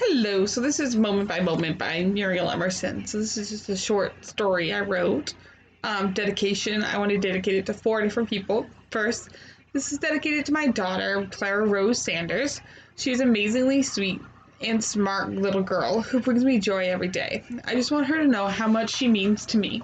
Hello, so this is Moment by Moment by Muriel Emerson. So this is just a short story I wrote. Dedication, I want to dedicate it to four different people. First, this is dedicated to my daughter, Clara Rose Sanders. She's an amazingly sweet and smart little girl who brings me joy every day. I just want her to know how much she means to me.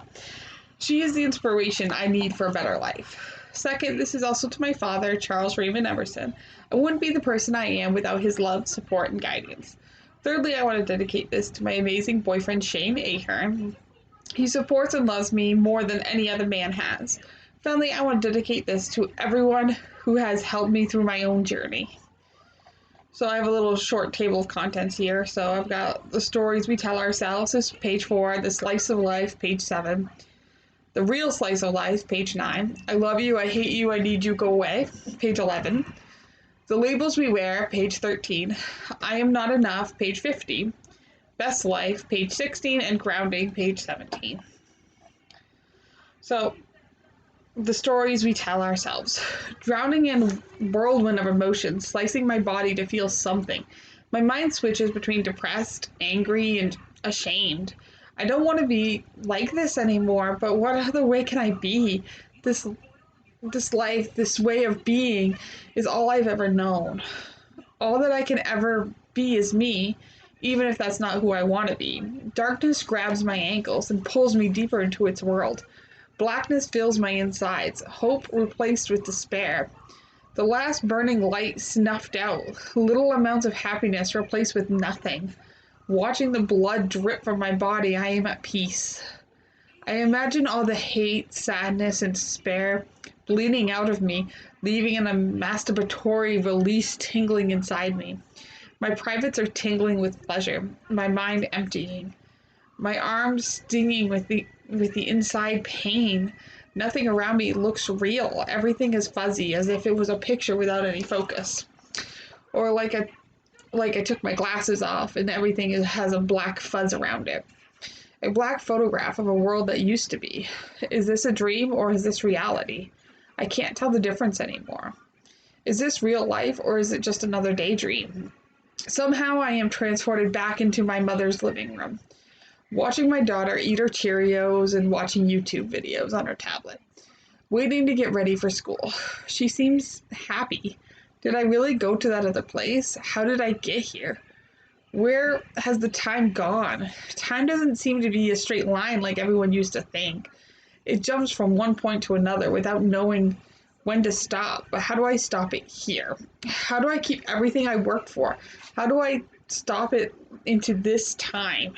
She is the inspiration I need for a better life. Second, this is also to my father, Charles Raymond Emerson. I wouldn't be the person I am without his love, support, and guidance. Thirdly, I want to dedicate this to my amazing boyfriend, Shane Ahern. He supports and loves me more than any other man has. Finally, I want to dedicate this to everyone who has helped me through my own journey. So I have a little short table of contents here. So I've got the stories we tell ourselves, this is page 4, the slice of life, page 7, the real slice of life, page 9, I love you, I hate you, I need you, go away, page 11, the labels we wear, page 13, I am not enough, page 50, best life, page 16, and grounding, page 17. So, the stories we tell ourselves. Drowning in a whirlwind of emotions, slicing my body to feel something. My mind switches between depressed, angry, and ashamed. I don't want to be like this anymore, but what other way can I be? This this life, this way of being is all I've ever known. All that I can ever be is me, even if that's not who I want to be. Darkness grabs my ankles and pulls me deeper into its world. Blackness fills my insides, hope replaced with despair. The last burning light snuffed out, little amounts of happiness replaced with nothing. Watching the blood drip from my body, I am at peace. I imagine all the hate, sadness, and despair bleeding out of me, leaving a masturbatory release tingling inside me. My privates are tingling with pleasure, my mind emptying, my arms stinging with the inside pain. Nothing around me looks real. Everything is fuzzy, as if it was a picture without any focus. Or like I took my glasses off and has a black fuzz around it. A black photograph of a world that used to be. Is this a dream or is this reality? I can't tell the difference anymore. Is this real life or is it just another daydream? Somehow I am transported back into my mother's living room, watching my daughter eat her Cheerios and watching YouTube videos on her tablet, waiting to get ready for school. She seems happy. Did I really go to that other place? How did I get here? Where has the time gone? Time doesn't seem to be a straight line like everyone used to think. It jumps from one point to another without knowing when to stop. But how do I stop it here? How do I keep everything I worked for? How do I stop it into this time?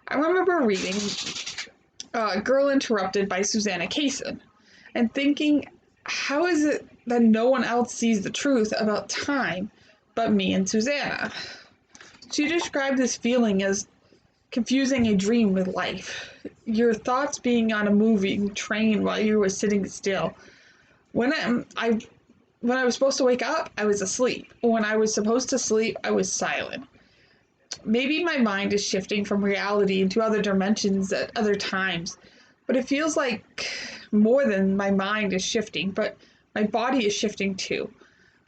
I remember reading Girl Interrupted by Susanna Kaysen and thinking, how is it that no one else sees the truth about time but me and Susanna? She described this feeling as confusing a dream with life. Your thoughts being on a moving train while you were sitting still. When I was supposed to wake up, I was asleep. When I was supposed to sleep, I was silent. Maybe my mind is shifting from reality into other dimensions at other times, but it feels like more than my mind is shifting, but my body is shifting too.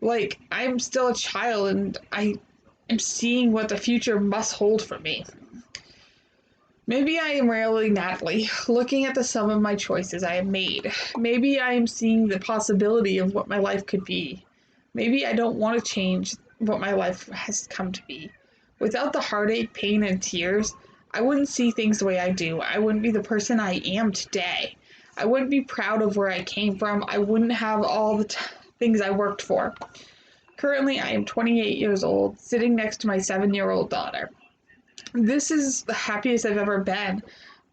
Like I'm still a child and I am seeing what the future must hold for me. Maybe I am really Natalie, looking at the sum of my choices I have made. Maybe I am seeing the possibility of what my life could be. Maybe I don't want to change what my life has come to be. Without the heartache, pain, and tears, I wouldn't see things the way I do. I wouldn't be the person I am today. I wouldn't be proud of where I came from. I wouldn't have all the things I worked for. Currently, I am 28 years old, sitting next to my 7-year-old daughter. This is the happiest I've ever been,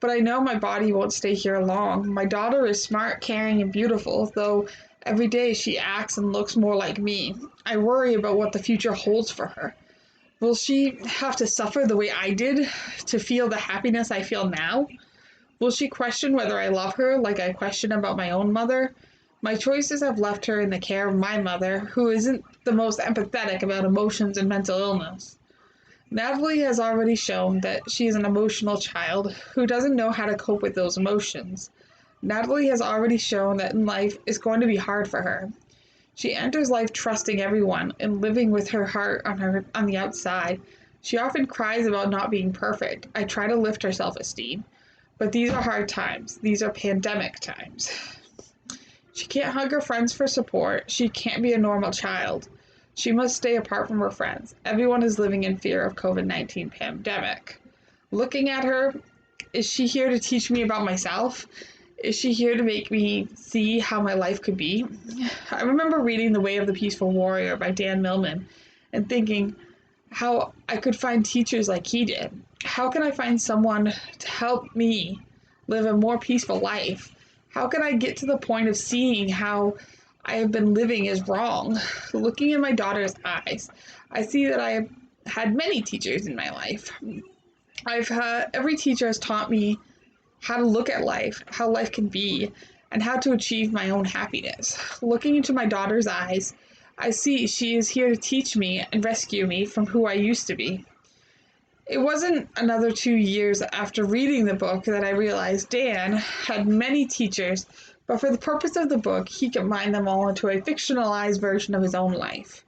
but I know my body won't stay here long. My daughter is smart, caring, and beautiful, though every day she acts and looks more like me. I worry about what the future holds for her. Will she have to suffer the way I did to feel the happiness I feel now? Will she question whether I love her like I question about my own mother? My choices have left her in the care of my mother, who isn't the most empathetic about emotions and mental illness. Natalie has already shown that she is an emotional child who doesn't know how to cope with those emotions. Natalie has already shown that in life is going to be hard for her. She enters life trusting everyone and living with her heart on the outside, She often cries about not being perfect. I try to lift her self-esteem, but these are hard times. These are pandemic times. She can't hug her friends for support. She can't be a normal child. She must stay apart from her friends. Everyone is living in fear of COVID-19 pandemic. Looking at her, is she here to teach me about myself? Is she here to make me see how my life could be? I remember reading The Way of the Peaceful Warrior by Dan Millman and thinking how I could find teachers like he did. How can I find someone to help me live a more peaceful life? How can I get to the point of seeing how I have been living is wrong? Looking in my daughter's eyes, I see that I have had many teachers in my life. Every teacher has taught me how to look at life, how life can be, and how to achieve my own happiness. Looking into my daughter's eyes, I see she is here to teach me and rescue me from who I used to be. It wasn't another 2 years after reading the book that I realized Dan had many teachers, but for the purpose of the book, he combined them all into a fictionalized version of his own life.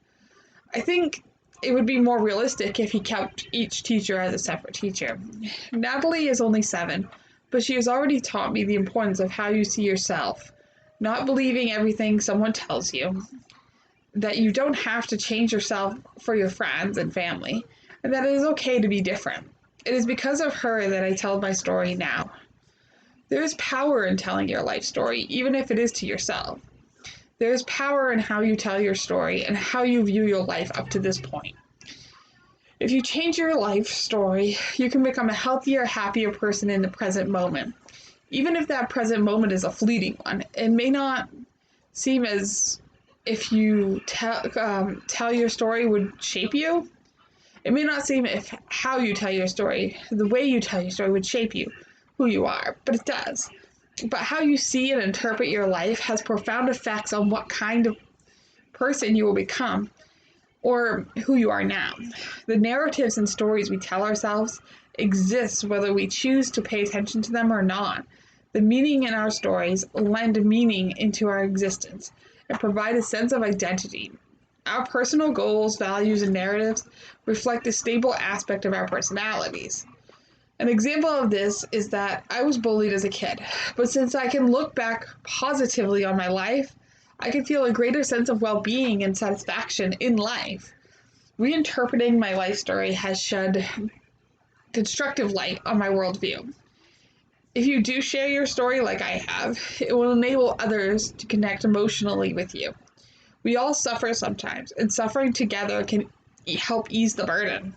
I think it would be more realistic if he kept each teacher as a separate teacher. Natalie is only 7, but she has already taught me the importance of how you see yourself, not believing everything someone tells you, that you don't have to change yourself for your friends and family, and that it is okay to be different. It is because of her that I tell my story now. There is power in telling your life story, even if it is to yourself. There is power in how you tell your story and how you view your life up to this point. If you change your life story, you can become a healthier, happier person in the present moment. Even if that present moment is a fleeting one, it may not seem as if you tell your story would shape you. It may not seem if how you tell your story, the way you tell your story would shape you, who you are, but it does. But how you see and interpret your life has profound effects on what kind of person you will become or who you are now. The narratives and stories we tell ourselves exist whether we choose to pay attention to them or not. The meaning in our stories lend meaning into our existence and provide a sense of identity. Our personal goals, values, and narratives reflect a stable aspect of our personalities. An example of this is that I was bullied as a kid, but since I can look back positively on my life, I can feel a greater sense of well-being and satisfaction in life. Reinterpreting my life story has shed constructive light on my worldview. If you do share your story like I have, it will enable others to connect emotionally with you. We all suffer sometimes, and suffering together can help ease the burden.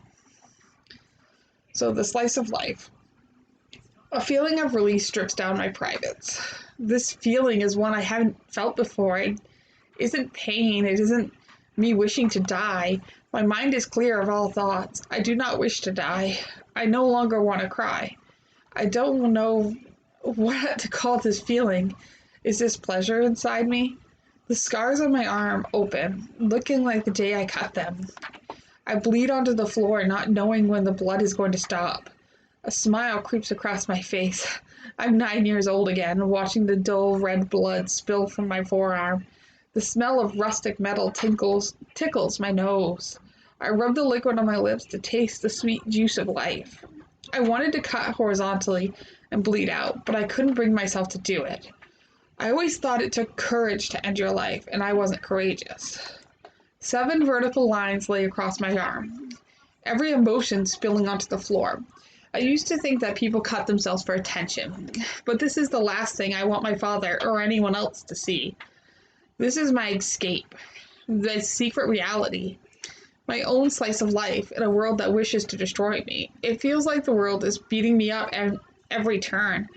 So, the slice of life. A feeling of release strips down my privates. This feeling is one I haven't felt before. It isn't pain. It isn't me wishing to die. My mind is clear of all thoughts. I do not wish to die. I no longer want to cry. I don't know what to call this feeling. Is this pleasure inside me? The scars on my arm open, looking like the day I cut them. I bleed onto the floor, not knowing when the blood is going to stop. A smile creeps across my face. I'm 9 years old again, watching the dull red blood spill from my forearm. The smell of rustic metal tickles my nose. I rub the liquid on my lips to taste the sweet juice of life. I wanted to cut horizontally and bleed out, but I couldn't bring myself to do it. I always thought it took courage to end your life, and I wasn't courageous. 7 vertical lines lay across my arm, every emotion spilling onto the floor. I used to think that people cut themselves for attention, but this is the last thing I want my father or anyone else to see. This is my escape, the secret reality, my own slice of life in a world that wishes to destroy me. It feels like the world is beating me up at every turn.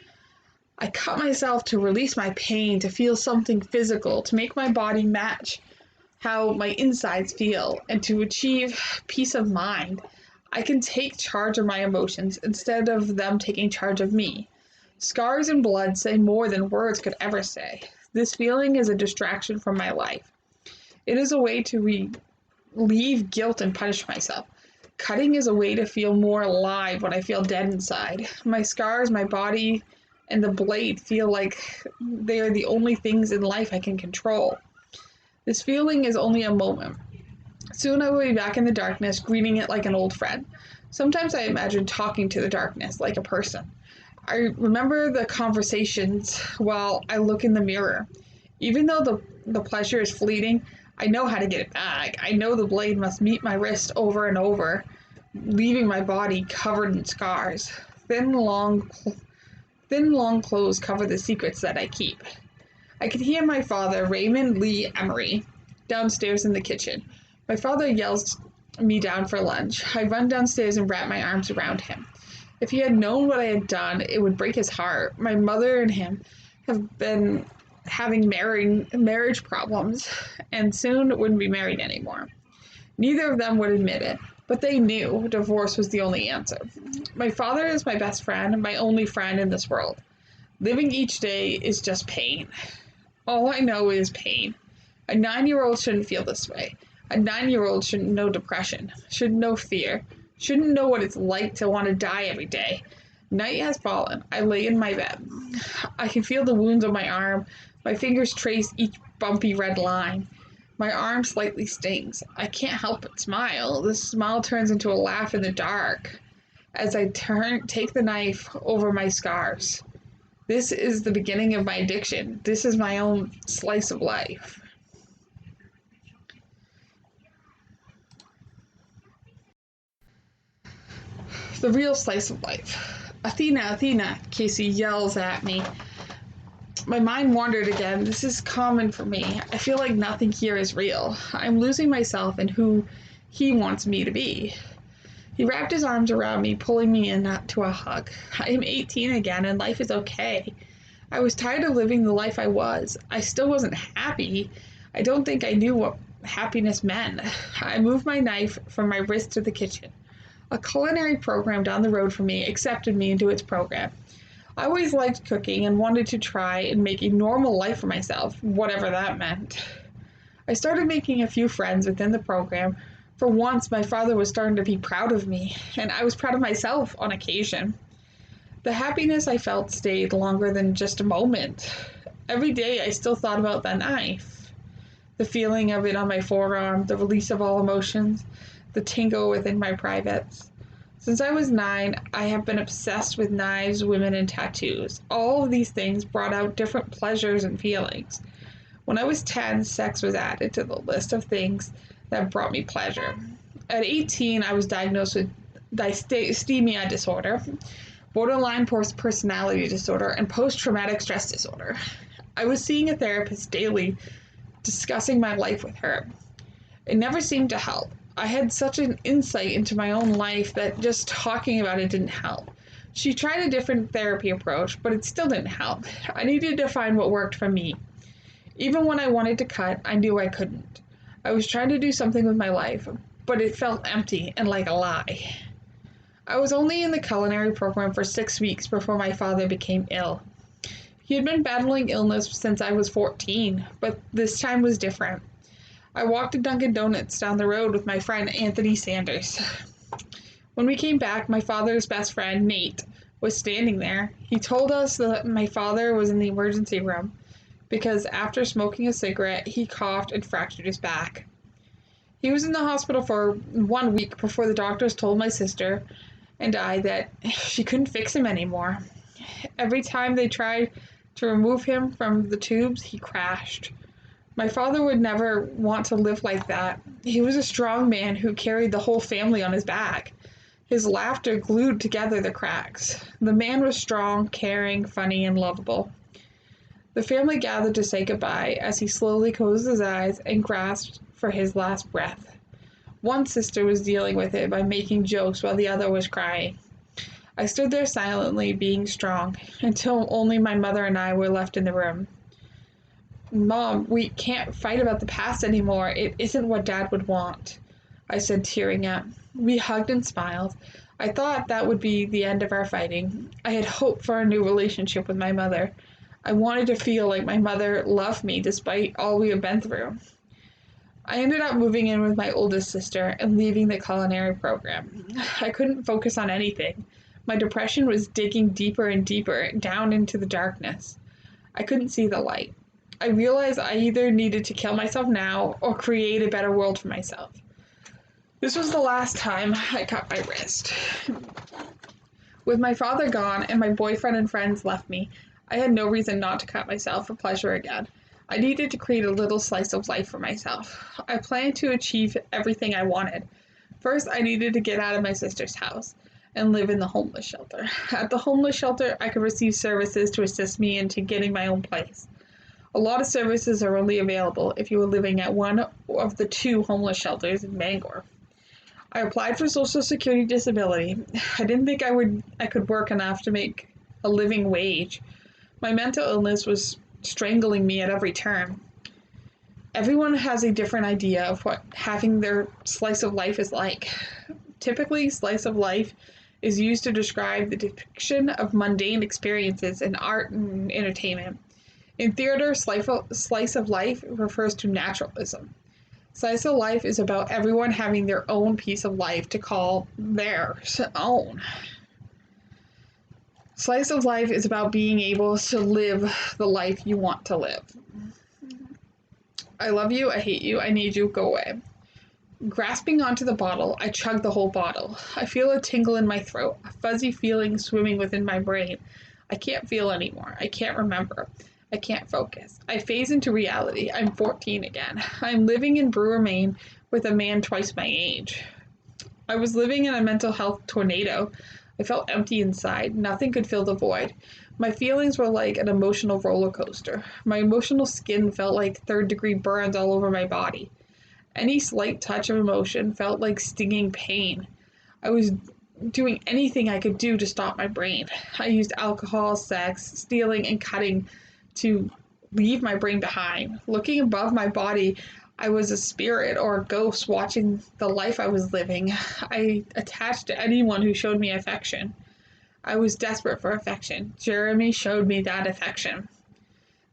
I cut myself to release my pain, to feel something physical, to make my body match how my insides feel, and to achieve peace of mind. I can take charge of my emotions instead of them taking charge of me. Scars and blood say more than words could ever say. This feeling is a distraction from my life. It is a way to relieve guilt and punish myself. Cutting is a way to feel more alive when I feel dead inside. My scars, my body, and the blade feel like they are the only things in life I can control. This feeling is only a moment. Soon I will be back in the darkness, greeting it like an old friend. Sometimes I imagine talking to the darkness like a person. I remember the conversations while I look in the mirror. Even though the pleasure is fleeting, I know how to get it back. I know the blade must meet my wrist over and over, leaving my body covered in scars. Thin, long, thin, long clothes cover the secrets that I keep. I could hear my father, Raymond Lee Emery, downstairs in the kitchen. My father yells me down for lunch. I run downstairs and wrap my arms around him. If he had known what I had done, it would break his heart. My mother and him have been having marriage problems and soon wouldn't be married anymore. Neither of them would admit it, but they knew divorce was the only answer. My father is my best friend, my only friend in this world. Living each day is just pain. All I know is pain. A 9-year-old shouldn't feel this way. A 9-year-old shouldn't know depression, shouldn't know fear, shouldn't know what it's like to want to die every day. Night has fallen. I lay in my bed. I can feel the wounds on my arm. My fingers trace each bumpy red line. My arm slightly stings. I can't help but smile. The smile turns into a laugh in the dark as I take the knife over my scars. This is the beginning of my addiction. This is my own slice of life. The real slice of life. Athena, Athena, Casey yells at me. My mind wandered again. This is common for me. I feel like nothing here is real. I'm losing myself in who he wants me to be. He wrapped his arms around me, pulling me into a hug. I am 18 again, and life is okay. I was tired of living the life I was. I still wasn't happy. I don't think I knew what happiness meant. I moved my knife from my wrist to the kitchen. A culinary program down the road from me accepted me into its program. I always liked cooking and wanted to try and make a normal life for myself, whatever that meant. I started making a few friends within the program. For once, my father was starting to be proud of me, and I was proud of myself on occasion. The happiness I felt stayed longer than just a moment. Every day I still thought about that knife. The feeling of it on my forearm, the release of all emotions, the tingle within my privates. Since I was 9, I have been obsessed with knives, women, and tattoos. All of these things brought out different pleasures and feelings. When I was 10, sex was added to the list of things that brought me pleasure. At 18, I was diagnosed with dysthymia disorder, borderline personality disorder, and post-traumatic stress disorder. I was seeing a therapist daily, discussing my life with her. It never seemed to help. I had such an insight into my own life that just talking about it didn't help. She tried a different therapy approach, but it still didn't help. I needed to find what worked for me. Even when I wanted to cut, I knew I couldn't. I was trying to do something with my life, but it felt empty and like a lie. I was only in the culinary program for 6 weeks before my father became ill. He had been battling illness since I was 14, but this time was different. I walked to Dunkin' Donuts down the road with my friend Anthony Sanders. When we came back, my father's best friend, Nate, was standing there. He told us that my father was in the emergency room because after smoking a cigarette, he coughed and fractured his back. He was in the hospital for 1 week before the doctors told my sister and I that she couldn't fix him anymore. Every time they tried to remove him from the tubes, he crashed. My father would never want to live like that. He was a strong man who carried the whole family on his back. His laughter glued together the cracks. The man was strong, caring, funny, and lovable. The family gathered to say goodbye as he slowly closed his eyes and grasped for his last breath. One sister was dealing with it by making jokes while the other was crying. I stood there silently, being strong, until only my mother and I were left in the room. Mom, we can't fight about the past anymore. It isn't what Dad would want, I said, tearing up. We hugged and smiled. I thought that would be the end of our fighting. I had hoped for a new relationship with my mother. I wanted to feel like my mother loved me despite all we had been through. I ended up moving in with my oldest sister and leaving the culinary program. I couldn't focus on anything. My depression was digging deeper and deeper down into the darkness. I couldn't see the light. I realized I either needed to kill myself now or create a better world for myself. This was the last time I cut my wrist. With my father gone and my boyfriend and friends left me, I had no reason not to cut myself for pleasure again. I needed to create a little slice of life for myself. I planned to achieve everything I wanted. First, I needed to get out of my sister's house and live in the homeless shelter. At the homeless shelter, I could receive services to assist me into getting my own place. A lot of services are only available if you are living at one of the two homeless shelters in Bangor. I applied for Social Security disability. I didn't think I could work enough to make a living wage. My mental illness was strangling me at every turn. Everyone has a different idea of what having their slice of life is like. Typically, slice of life is used to describe the depiction of mundane experiences in art and entertainment. In theater, slice of life refers to naturalism. Slice of life is about everyone having their own piece of life to call their own. Slice of life is about being able to live the life you want to live. I love you, I hate you, I need you, go away. Grasping onto the bottle, I chug the whole bottle. I feel a tingle in my throat, a fuzzy feeling swimming within my brain. I can't feel anymore. I can't remember. I can't focus. I phase into reality. I'm 14 again. I'm living in Brewer, Maine with a man twice my age. I was living in a mental health tornado. I felt empty inside. Nothing could fill the void. My feelings were like an emotional roller coaster. My emotional skin felt like third-degree burns all over my body. Any slight touch of emotion felt like stinging pain. I was doing anything I could do to stop my brain. I used alcohol, sex, stealing, and cutting to leave my brain behind. Looking above my body, I was a spirit or a ghost watching the life I was living. I attached to anyone who showed me affection. I was desperate for affection. Jeremy showed me that affection.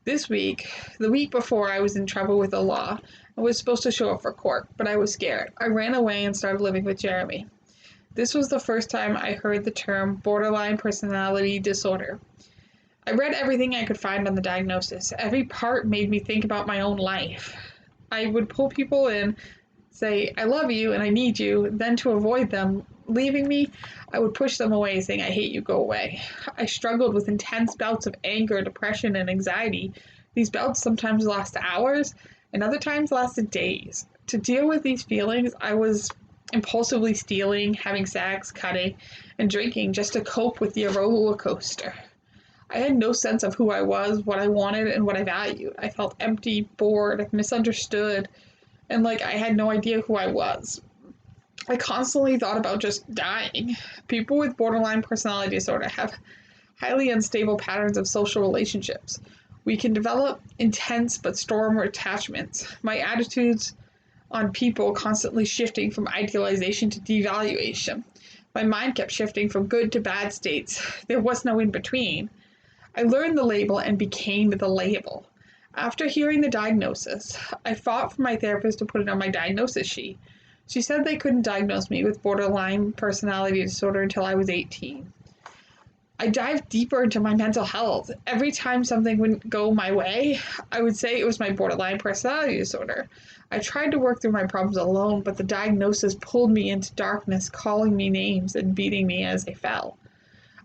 This week, the week before, I was in trouble with the law. I was supposed to show up for court, but I was scared. I ran away and started living with Jeremy. This was the first time I heard the term borderline personality disorder. I read everything I could find on the diagnosis. Every part made me think about my own life. I would pull people in, say, I love you and I need you, then to avoid them leaving me, I would push them away, saying, I hate you, go away. I struggled with intense bouts of anger, depression, and anxiety. These bouts sometimes lasted hours, and other times lasted days. To deal with these feelings, I was impulsively stealing, having sex, cutting, and drinking just to cope with the roller coaster. I had no sense of who I was, what I wanted, and what I valued. I felt empty, bored, misunderstood, and like I had no idea who I was. I constantly thought about just dying. People with borderline personality disorder have highly unstable patterns of social relationships. We can develop intense but storm attachments. My attitudes on people constantly shifting from idealization to devaluation. My mind kept shifting from good to bad states. There was no in between. I learned the label and became the label. After hearing the diagnosis, I fought for my therapist to put it on my diagnosis sheet. She said they couldn't diagnose me with borderline personality disorder until I was 18. I dived deeper into my mental health. Every time something wouldn't go my way, I would say it was my borderline personality disorder. I tried to work through my problems alone, but the diagnosis pulled me into darkness, calling me names and beating me as they fell.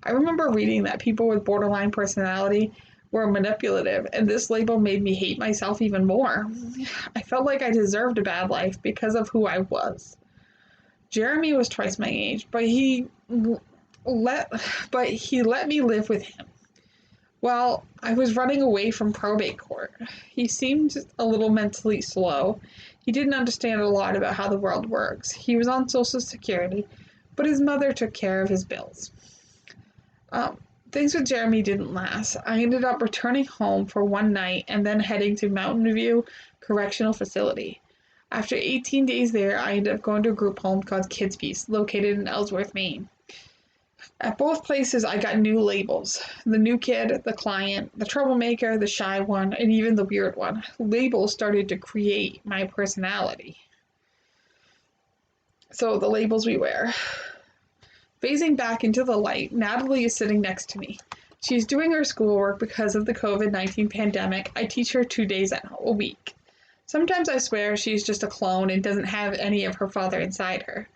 I remember reading that people with borderline personality were manipulative, and this label made me hate myself even more. I felt like I deserved a bad life because of who I was. Jeremy was twice my age, but he let me live with him. While I was running away from probate court, he seemed a little mentally slow. He didn't understand a lot about how the world works. He was on Social Security, but his mother took care of his bills. Things with Jeremy didn't last. I ended up returning home for one night and then heading to Mountain View Correctional Facility. After 18 days there, I ended up going to a group home called Kids Peace, located in Ellsworth, Maine. At both places, I got new labels. The new kid, the client, the troublemaker, the shy one, and even the weird one. Labels started to create my personality. So the labels we wear. Phasing back into the light, Natalie is sitting next to me. She's doing her schoolwork because of the COVID-19 pandemic. I teach her 2 days a week. Sometimes I swear she's just a clone and doesn't have any of her father inside her.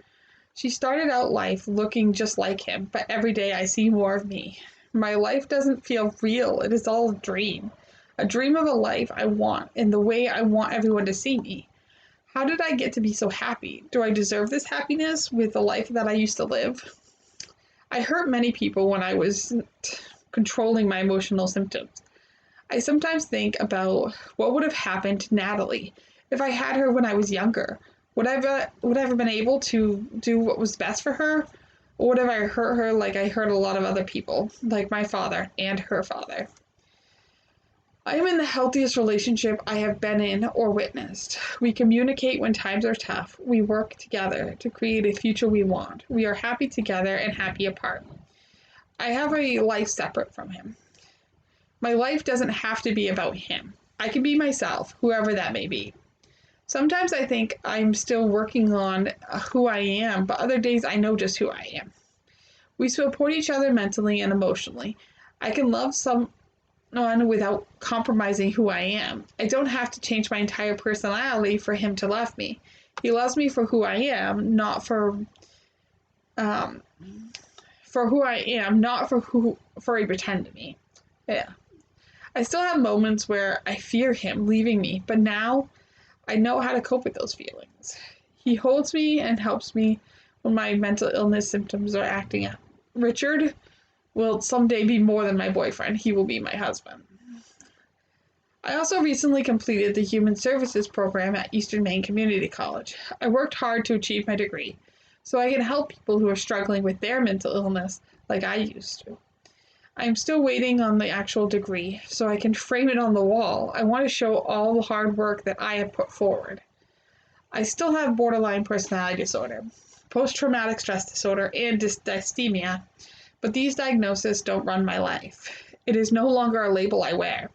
She started out life looking just like him, but every day I see more of me. My life doesn't feel real, it is all a dream. A dream of a life I want in the way I want everyone to see me. How did I get to be so happy? Do I deserve this happiness with the life that I used to live? I hurt many people when I was controlling my emotional symptoms. I sometimes think about what would have happened to Natalie if I had her when I was younger. Would I have been able to do what was best for her? Or would have I hurt her like I hurt a lot of other people, like my father and her father? I am in the healthiest relationship I have been in or witnessed. We communicate when times are tough. We work together to create a future we want. We are happy together and happy apart. I have a life separate from him. My life doesn't have to be about him. I can be myself, whoever that may be. Sometimes I think I'm still working on who I am, but other days I know just who I am. We support each other mentally and emotionally. I can love someone without compromising who I am. I don't have to change my entire personality for him to love me. He loves me for who I am, not for who I am, not for a pretend to me. Yeah. I still have moments where I fear him leaving me, but now I know how to cope with those feelings. He holds me and helps me when my mental illness symptoms are acting up. Richard will someday be more than my boyfriend. He will be my husband. I also recently completed the Human Services program at Eastern Maine Community College. I worked hard to achieve my degree so I can help people who are struggling with their mental illness like I used to. I am still waiting on the actual degree so I can frame it on the wall. I want to show all the hard work that I have put forward. I still have borderline personality disorder, post-traumatic stress disorder, and dysthymia, but these diagnoses don't run my life. It is no longer a label I wear.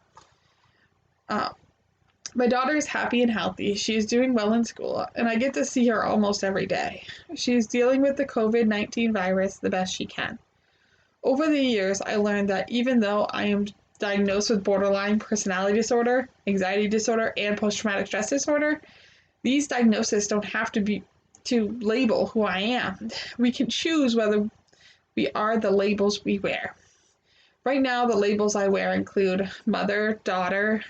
My daughter is happy and healthy. She is doing well in school, and I get to see her almost every day. She is dealing with the COVID-19 virus the best she can. Over the years, I learned that even though I am diagnosed with borderline personality disorder, anxiety disorder, and post-traumatic stress disorder, these diagnoses don't have to label who I am. We can choose whether we are the labels we wear. Right now, the labels I wear include mother, daughter,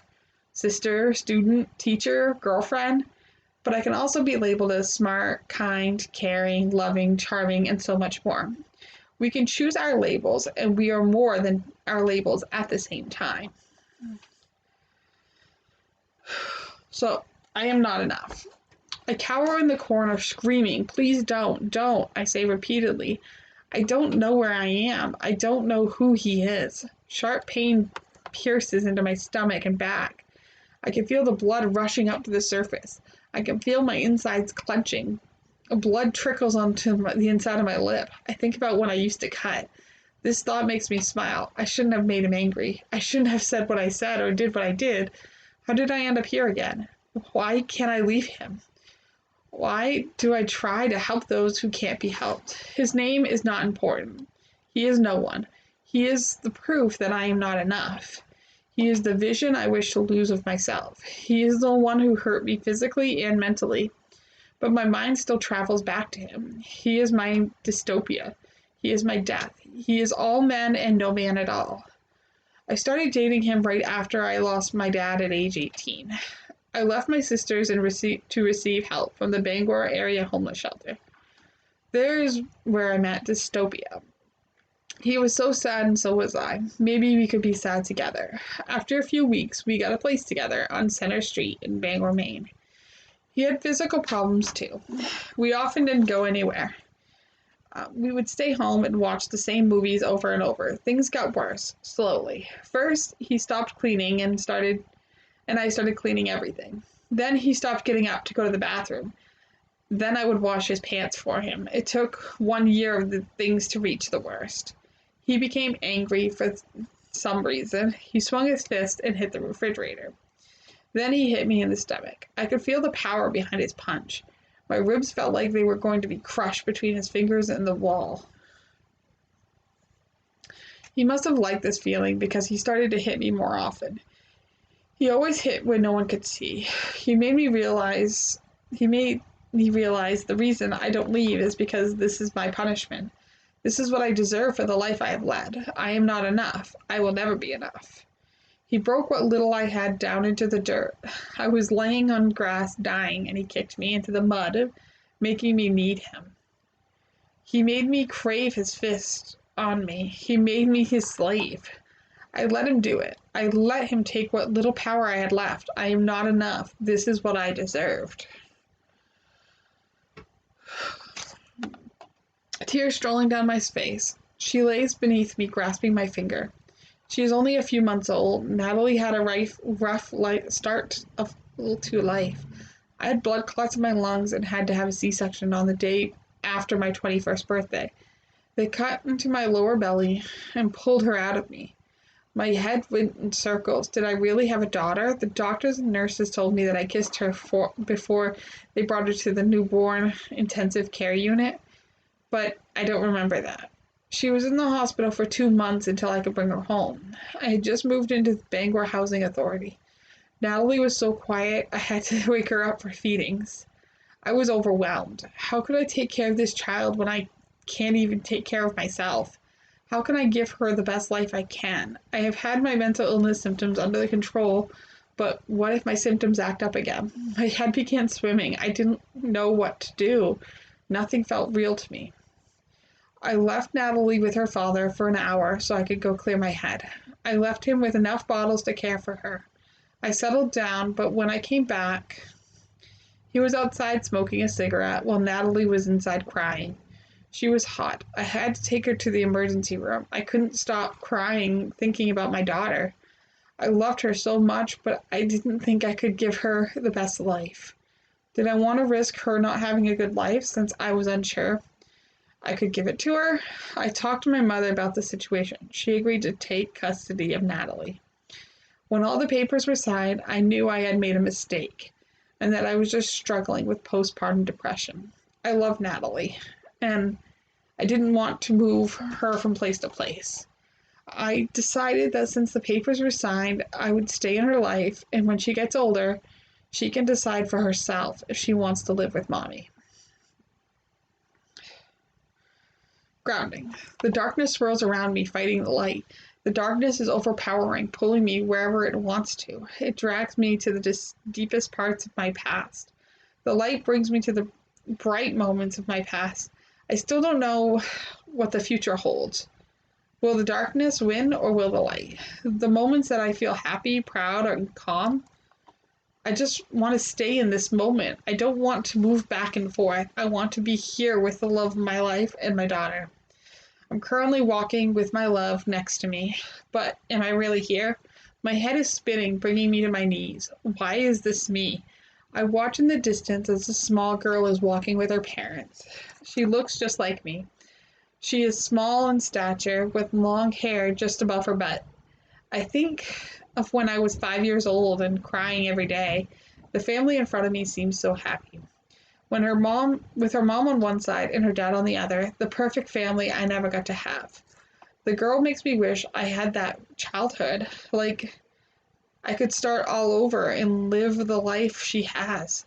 sister, student, teacher, girlfriend, but I can also be labeled as smart, kind, caring, loving, charming, and so much more. We can choose our labels, and we are more than our labels at the same time. So, I am not enough. I cower in the corner screaming, "Please don't," I say repeatedly. I don't know where I am. I don't know who he is. Sharp pain pierces into my stomach and back. I can feel the blood rushing up to the surface. I can feel my insides clenching. Blood trickles onto the inside of my lip. I think about when I used to cut. This thought makes me smile. I shouldn't have made him angry. I shouldn't have said what I said or did what I did. How did I end up here again? Why can't I leave him? Why do I try to help those who can't be helped? His name is not important. He is no one. He is the proof that I am not enough. He is the vision I wish to lose of myself. He is the one who hurt me physically and mentally. But my mind still travels back to him. He is my dystopia. He is my death. He is all men and no man at all. I started dating him right after I lost my dad at age 18. I left my sisters and to receive help from the Bangor area homeless shelter. There is where I met dystopia. He was so sad and so was I. Maybe we could be sad together. After a few weeks, we got a place together on Center Street in Bangor, Maine. He had physical problems too. We often didn't go anywhere. We would stay home and watch the same movies over and over. Things got worse, slowly. First, he stopped cleaning and I started cleaning everything. Then he stopped getting up to go to the bathroom. Then I would wash his pants for him. It took 1 year of the things to reach the worst. He became angry for some reason. He swung his fist and hit the refrigerator. Then he hit me in the stomach. I could feel the power behind his punch. My ribs felt like they were going to be crushed between his fingers and the wall. He must have liked this feeling because he started to hit me more often. He always hit when no one could see. He made me realize he made me realize the reason I don't leave is because this is my punishment. This is what I deserve for the life I have led. I am not enough. I will never be enough. He broke what little I had down into the dirt. I was laying on grass dying, and he kicked me into the mud, making me need him. He made me crave his fist on me. He made me his slave. I let him do it. I let him take what little power I had left. I am not enough. This is what I deserved. Tears strolling down my face. She lays beneath me, grasping my finger. She is only a few months old. Natalie had a rough start to life. I had blood clots in my lungs and had to have a C-section on the day after my 21st birthday. They cut into my lower belly and pulled her out of me. My head went in circles. Did I really have a daughter? The doctors and nurses told me that I kissed her before they brought her to the newborn intensive care unit, but I don't remember that. She was in the hospital for 2 months until I could bring her home. I had just moved into the Bangor Housing Authority. Natalie was so quiet, I had to wake her up for feedings. I was overwhelmed. How could I take care of this child when I can't even take care of myself? How can I give her the best life I can? I have had my mental illness symptoms under control, but what if my symptoms act up again? My head began swimming. I didn't know what to do. Nothing felt real to me. I left Natalie with her father for an hour so I could go clear my head. I left him with enough bottles to care for her. I settled down, but when I came back, he was outside smoking a cigarette while Natalie was inside crying. She was hot. I had to take her to the emergency room. I couldn't stop crying thinking about my daughter. I loved her so much, but I didn't think I could give her the best life. Did I want to risk her not having a good life since I was unsure I could give it to her? I talked to my mother about the situation. She agreed to take custody of Natalie. When all the papers were signed, I knew I had made a mistake and that I was just struggling with postpartum depression. I love Natalie, and I didn't want to move her from place to place. I decided that since the papers were signed, I would stay in her life, and when she gets older, she can decide for herself if she wants to live with mommy. Grounding. The darkness swirls around me, fighting the light. The darkness is overpowering, pulling me wherever it wants to. It drags me to the deepest parts of my past. The light brings me to the bright moments of my past. I still don't know what the future holds. Will the darkness win or will the light? The moments that I feel happy, proud, and calm, I just want to stay in this moment. I don't want to move back and forth. I want to be here with the love of my life and my daughter. I'm currently walking with my love next to me, but am I really here? My head is spinning, bringing me to my knees. Why is this me? I watch in the distance as a small girl is walking with her parents. She looks just like me. She is small in stature, with long hair just above her butt. I think of when I was 5 years old and crying every day. The family in front of me seems so happy. With her mom on one side and her dad on the other, the perfect family I never got to have. The girl makes me wish I had that childhood, like I could start all over and live the life she has.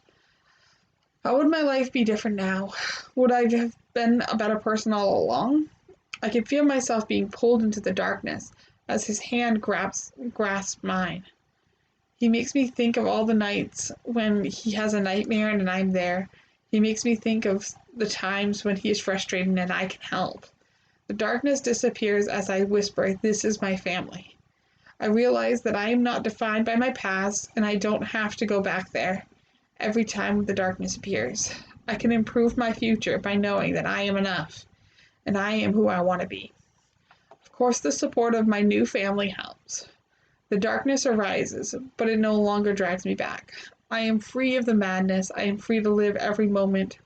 How would my life be different now? Would I have been a better person all along? I could feel myself being pulled into the darkness as his hand grasps mine. He makes me think of all the nights when he has a nightmare and I'm there. He makes me think of the times when he is frustrated and I can help. The darkness disappears as I whisper, "This is my family." I realize that I am not defined by my past and I don't have to go back there every time the darkness appears. I can improve my future by knowing that I am enough and I am who I want to be. Of course, the support of my new family helps. The darkness arises, but it no longer drags me back. I am free of the madness. I am free to live every moment,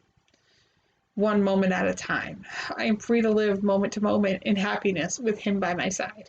one moment at a time. I am free to live moment to moment in happiness with him by my side.